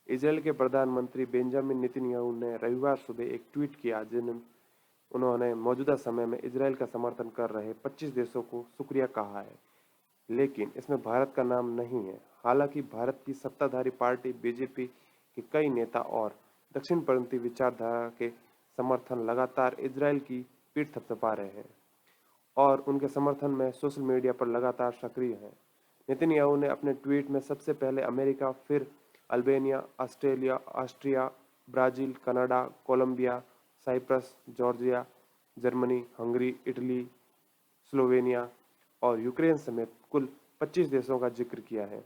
Israel के प्रधानमंत्री Benjamin Netanyahu ने रविवार सुबह एक ट्वीट किया जिनमें उन्होंने मौजूदा समय में इसराइल का समर्थन कर रहे 25 देशों को शुक्रिया कहा है, लेकिन इसमें भारत का नाम नहीं है। हालांकि भारत की सत्ताधारी पार्टी बीजेपी के कई नेता और दक्षिणपंथी विचारधारा के समर्थन लगातार इसराइल की पीठ थपथपा रहे हैं और उनके समर्थन में सोशल मीडिया पर लगातार सक्रिय हैं। नेतन्याहू ने अपने ट्वीट में सबसे पहले अमेरिका, फिर Albania, Australia, Austria, Brazil, Canada, Colombia, Cyprus, Georgia, Germany, Hungary, Italy, Slovenia और यूक्रेन समेत कुल 25 देशों का जिक्र किया है।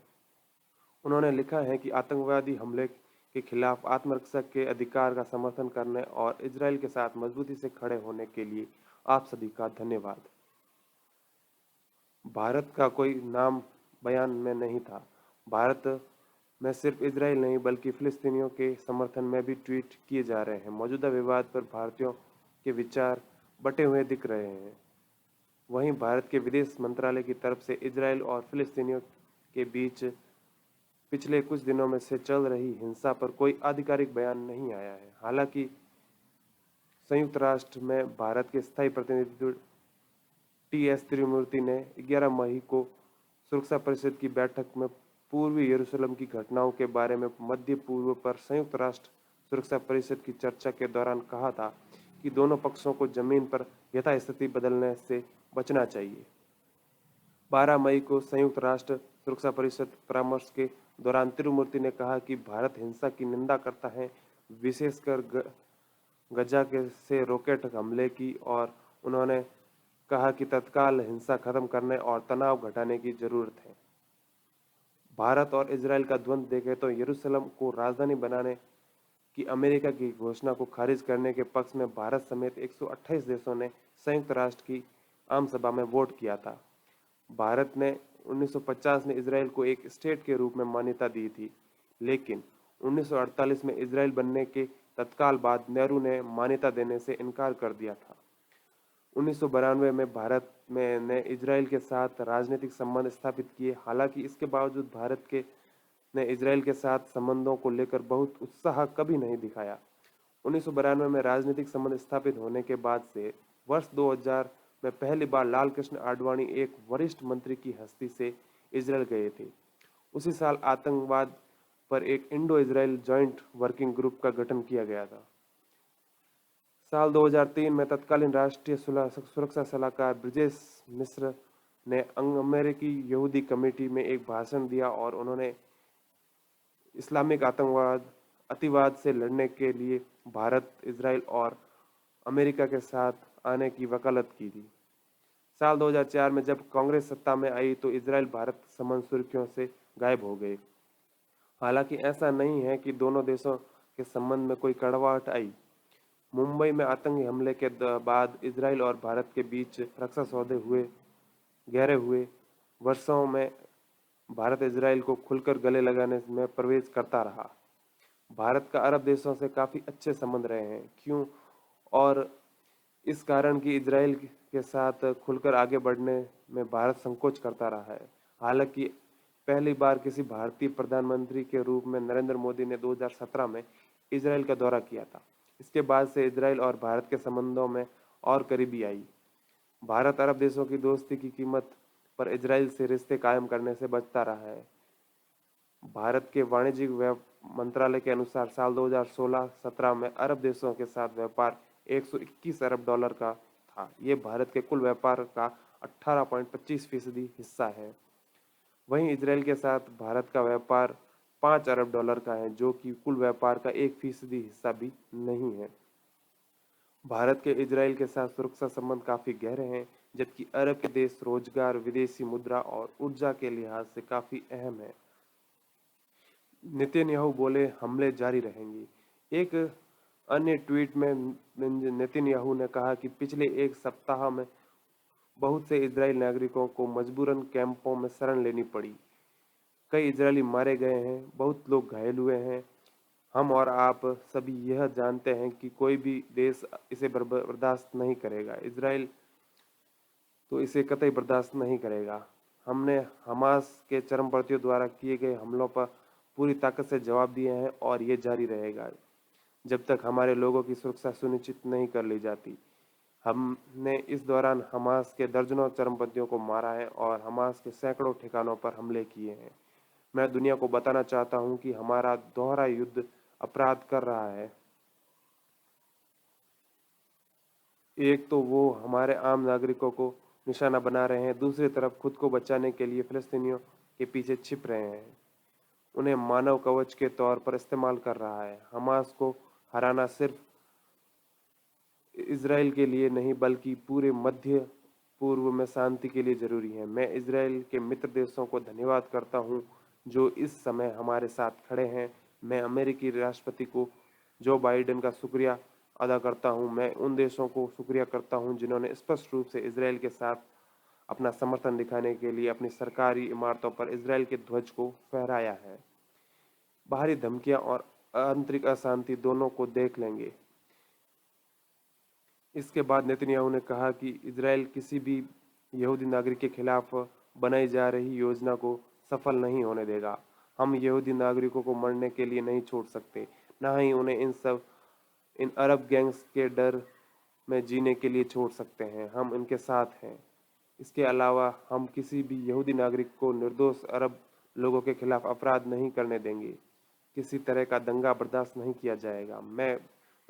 उन्होंने लिखा है कि आतंकवादी हमले के खिलाफ आत्मरक्षा के अधिकार का समर्थन करने और इजरायल के साथ मजबूती से खड़े होने के लिए आप सभी का धन्यवाद। भारत का कोई नाम बयान में नहीं था। भारत में सिर्फ इजरायल नहीं बल्कि फिलिस्तीनियों के समर्थन में भी ट्वीट किए जा रहे हैं। मौजूदा विवाद पर भारतीयों के विचार बटे हुए दिख रहे हैं। वहीं भारत के विदेश मंत्रालय की तरफ से इजरायल और फिलिस्तीनियों के बीच पिछले कुछ दिनों में से चल रही हिंसा पर कोई आधिकारिक बयान नहीं आया है। हालांकि संयुक्त राष्ट्र में भारत के स्थायी प्रतिनिधि टी.एस. तिरुमूर्ति ने 11 मई को सुरक्षा परिषद की बैठक में पूर्वी यरूशलेम की घटनाओं के बारे में मध्य पूर्व पर संयुक्त राष्ट्र सुरक्षा परिषद की चर्चा के दौरान कहा था कि दोनों पक्षों को जमीन पर यथास्थिति बदलने से बचना चाहिए। 12 मई को संयुक्त राष्ट्र सुरक्षा परिषद परामर्श के दौरान तिरुमूर्ति ने कहा कि भारत हिंसा की निंदा करता है, विशेषकर गजा के से रॉकेट हमले की, और उन्होंने कहा कि तत्काल हिंसा खत्म करने और तनाव घटाने की जरूरत है। भारत और इजरायल का द्वंद्व देखें तो यरूशलेम को राजधानी बनाने की अमेरिका की घोषणा को खारिज करने के पक्ष में भारत समेत 128 देशों ने संयुक्त राष्ट्र की आम सभा में वोट किया था। भारत ने 1950 में इजरायल को एक स्टेट के रूप में मान्यता दी थी, लेकिन 1948 में इजरायल बनने के तत्काल बाद नेहरू ने मान्यता देने से इनकार कर दिया था। 1992 में भारत में ने इजरायल के साथ राजनीतिक संबंध स्थापित किए। हालांकि इसके बावजूद भारत के ने इजरायल के साथ संबंधों को लेकर बहुत उत्साह कभी नहीं दिखाया। 1992 में राजनीतिक संबंध स्थापित होने के बाद से वर्ष 2000 में पहली बार लाल कृष्ण आडवाणी एक वरिष्ठ मंत्री की हस्ती से इजरायल गए थे। उसी साल आतंकवाद पर एक Indo Israel joint working group का गठन किया गया था। साल 2003 में तत्कालीन राष्ट्रीय सुरक्षा सलाहकार ब्रिजेश मिश्र ने अमेरिकी यहूदी कमेटी में एक भाषण दिया और उन्होंने इस्लामिक आतंकवाद अतिवाद से लड़ने के लिए भारत, इजरायल और अमेरिका के साथ आने की वकालत की थी। साल 2004 में जब कांग्रेस सत्ता में आई तो इजरायल भारत संबंध सुर्खियों से गायब हो गए। हालांकि ऐसा नहीं है कि दोनों देशों के संबंध में कोई कड़वाहट आई। मुंबई में आतंकी हमले के बाद इजरायल और भारत के बीच रक्षा सौदे गहरे हुए। वर्षों में भारत इजरायल को खुलकर गले लगाने में प्रवेश करता रहा। भारत का अरब देशों से काफी अच्छे संबंध रहे हैं। क्यों? और इस कारण कि इजरायल के साथ खुलकर आगे बढ़ने में भारत संकोच करता रहा है। हालांकि पहली बार किसी भारतीय प्रधानमंत्री के रूप में नरेंद्र मोदी ने 2017 में इजरायल का दौरा किया था। इसके बाद से इजरायल और भारत के संबंधों में और करीबी आई। भारत अरब देशों की दोस्ती की कीमत पर इजरायल से रिश्ते कायम करने से बचता रहा है। भारत के वाणिज्यिक मंत्रालय के अनुसार साल 2016-17 में अरब देशों के साथ व्यापार 121 अरब डॉलर का था। ये भारत के कुल व्यापार का 18.25% हिस्सा है। वहीं इजरायल के साथ भारत का व्यापार 5 अरब डॉलर का है, जो कि कुल व्यापार का 1% हिस्सा भी नहीं है। भारत के इजरायल के साथ सुरक्षा संबंध काफी गहरे हैं, जबकि अरब के देश रोजगार, विदेशी मुद्रा और ऊर्जा के लिहाज से काफी अहम है। नेतन्याहू बोले, हमले जारी रहेंगे। एक अन्य ट्वीट में नेतन्याहू ने कहा कि पिछले एक सप्ताह में बहुत से इजरायली नागरिकों को मजबूरन कैंपों में शरण लेनी पड़ी। कई इजरायली मारे गए हैं, बहुत लोग घायल हुए हैं। हम और आप सभी यह जानते हैं कि कोई भी देश इसे बर्दाश्त नहीं करेगा। इजरायल तो इसे कतई बर्दाश्त नहीं करेगा। हमने हमास के चरमपंथियों द्वारा किए गए हमलों पर पूरी ताकत से जवाब दिए हैं और ये जारी रहेगा जब तक हमारे लोगों की सुरक्षा सुनिश्चित नहीं कर ली जाती। हमने इस दौरान हमास के दर्जनों चरमपंथियों को मारा है और हमास के सैकड़ों ठिकानों पर हमले किए हैं। मैं दुनिया को बताना चाहता हूं कि हमारा दोहरा युद्ध अपराध कर रहा है। एक तो वो हमारे आम नागरिकों को निशाना बना रहे हैं, दूसरी तरफ खुद को बचाने के लिए फिलिस्तीनियों के पीछे छिप रहे हैं, उन्हें मानव कवच के तौर पर इस्तेमाल कर रहा है। हमास को हराना सिर्फ इसराइल के लिए नहीं बल्कि पूरे मध्य पूर्व में शांति के लिए जरूरी है। मैं इसराइल के मित्र देशों को धन्यवाद करता हूं जो इस समय हमारे साथ खड़े हैं। मैं अमेरिकी राष्ट्रपति को जो बाइडेन का शुक्रिया अदा करता हूं। मैं उन देशों को शुक्रिया करता हूं जिन्होंने स्पष्ट रूप से इसराइल के साथ अपना समर्थन दिखाने के लिए अपनी सरकारी इमारतों पर इसराइल के ध्वज को फहराया है। बाहरी धमकियां और आंतरिक अशांति दोनों को देख लेंगे। इसके बाद नेतन्याहू ने कहा कि इजराइल किसी भी यहूदी नागरिक के खिलाफ बनाई जा रही योजना को सफल नहीं होने देगा। हम यहूदी नागरिकों को मरने के लिए नहीं छोड़ सकते, न ही उन्हें इन अरब गैंग्स के डर में जीने के लिए छोड़ सकते हैं। हम इनके साथ हैं। इसके अलावा हम किसी भी यहूदी नागरिक को निर्दोष अरब लोगों के खिलाफ अपराध नहीं करने देंगे। किसी तरह का दंगा बर्दाश्त नहीं किया जाएगा। मैं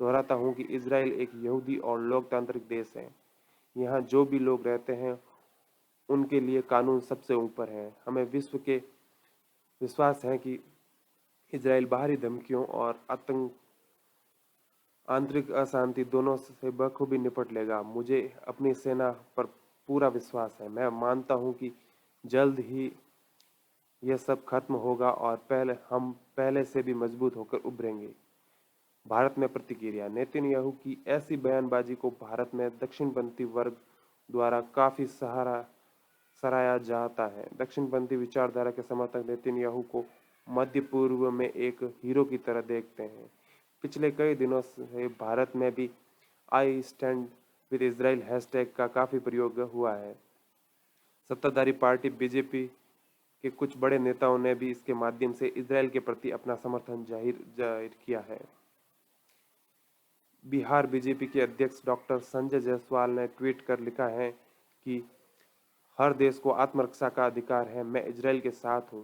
दोहराता हूं कि इजराइल एक यहूदी और लोकतांत्रिक देश है। यहाँ जो भी लोग रहते हैं उनके लिए कानून सबसे ऊपर है। हमें विश्व के विश्वास है कि इजराइल बाहरी धमकियों और आंतरिक अशांति दोनों से बखूबी निपट लेगा। मुझे अपनी सेना पर पूरा विश्वास है। मैं मानता हूं कि जल्द ही यह सब खत्म होगा और हम पहले से भी मजबूत होकर उभरेंगे। भारत में प्रतिक्रिया। नेतन्याहू की ऐसी बयानबाजी को भारत में दक्षिणपंथी वर्ग द्वारा काफी सराहा जाता है। दक्षिणपंथी विचारधारा के समर्थक नेतन्याहू को मध्य पूर्व में एक हीरो की तरह देखते हैं। पिछले कई दिनों से भारत में भी I stand with Israel hashtag का काफी प्रयोग हुआ है। सत्ताधारी पार्टी बीजेपी के कुछ बड़े नेताओं ने भी इसके माध्यम से इजराइल के प्रति अपना समर्थन जाहिर किया है। बिहार बीजेपी के अध्यक्ष डॉक्टर संजय जायसवाल ने ट्वीट कर लिखा है कि हर देश को आत्मरक्षा का अधिकार है, मैं इजराइल के साथ हूं।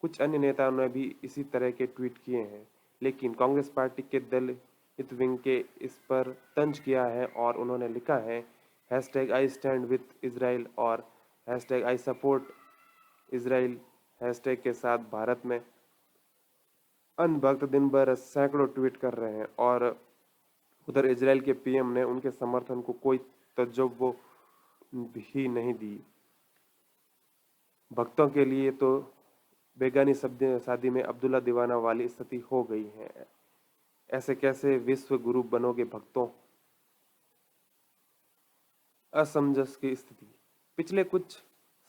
कुछ अन्य नेताओं ने भी इसी तरह के ट्वीट किए हैं, लेकिन कांग्रेस पार्टी के दलित विंग के इस पर तंज किया है और उन्होंने लिखा है hashtag I stand with Israel और hashtag I support Israel hashtag के साथ भारत में अन्य भक्त दिन भर सैकड़ों ट्वीट कर रहे हैं और उधर इजराइल के पीएम ने उनके समर्थन को कोई तवज्जो भी नहीं दी। भक्तों के लिए तो बेगानी शादी में अब्दुल्ला दीवाना वाली स्थिति हो गई है। ऐसे कैसे विश्व गुरु बनोगे भक्तों। असमंजस की स्थिति। पिछले कुछ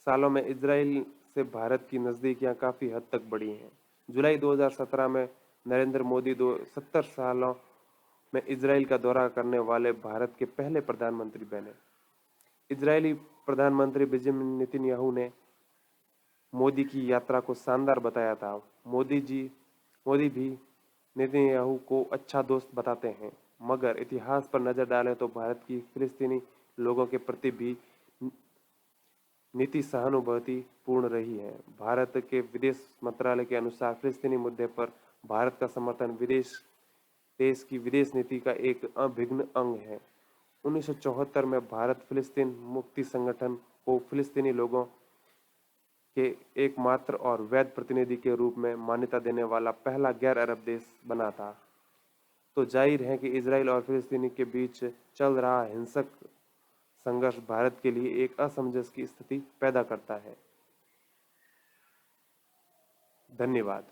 सालों में इजराइल से भारत की नजदीकियां काफी हद तक बढ़ी हैं। जुलाई 2017 में नरेंद्र मोदी 70 सालों में इजराइल का दौरा करने वाले भारत के पहले प्रधानमंत्री बने। इजरायली प्रधानमंत्री बेंजामिन नेतन्याहू ने मोदी की यात्रा को शानदार बताया था। मोदी भी नेतन्याहू को अच्छा दोस्त बताते हैं, मगर इतिहास पर नजर डालें तो भारत की फिलिस्तीनी लोगों के प्रति भी नीति सहानुभूति पूर्ण रही है। भारत के विदेश मंत्रालय के अनुसार फिलिस्तीनी मुद्दे पर भारत का समर्थन देश की विदेश नीति का एक अभिन्न अंग है। 1974 में भारत फिलिस्तीन मुक्ति संगठन को फिलिस्तीनी लोगों के एकमात्र और वैध प्रतिनिधि के रूप में मान्यता देने वाला पहला गैर अरब देश बना था। तो जाहिर है कि इजराइल और फिलिस्तीनी के बीच चल रहा हिंसक संघर्ष भारत के लिए एक असमंजस की स्थिति पैदा करता है। धन्यवाद।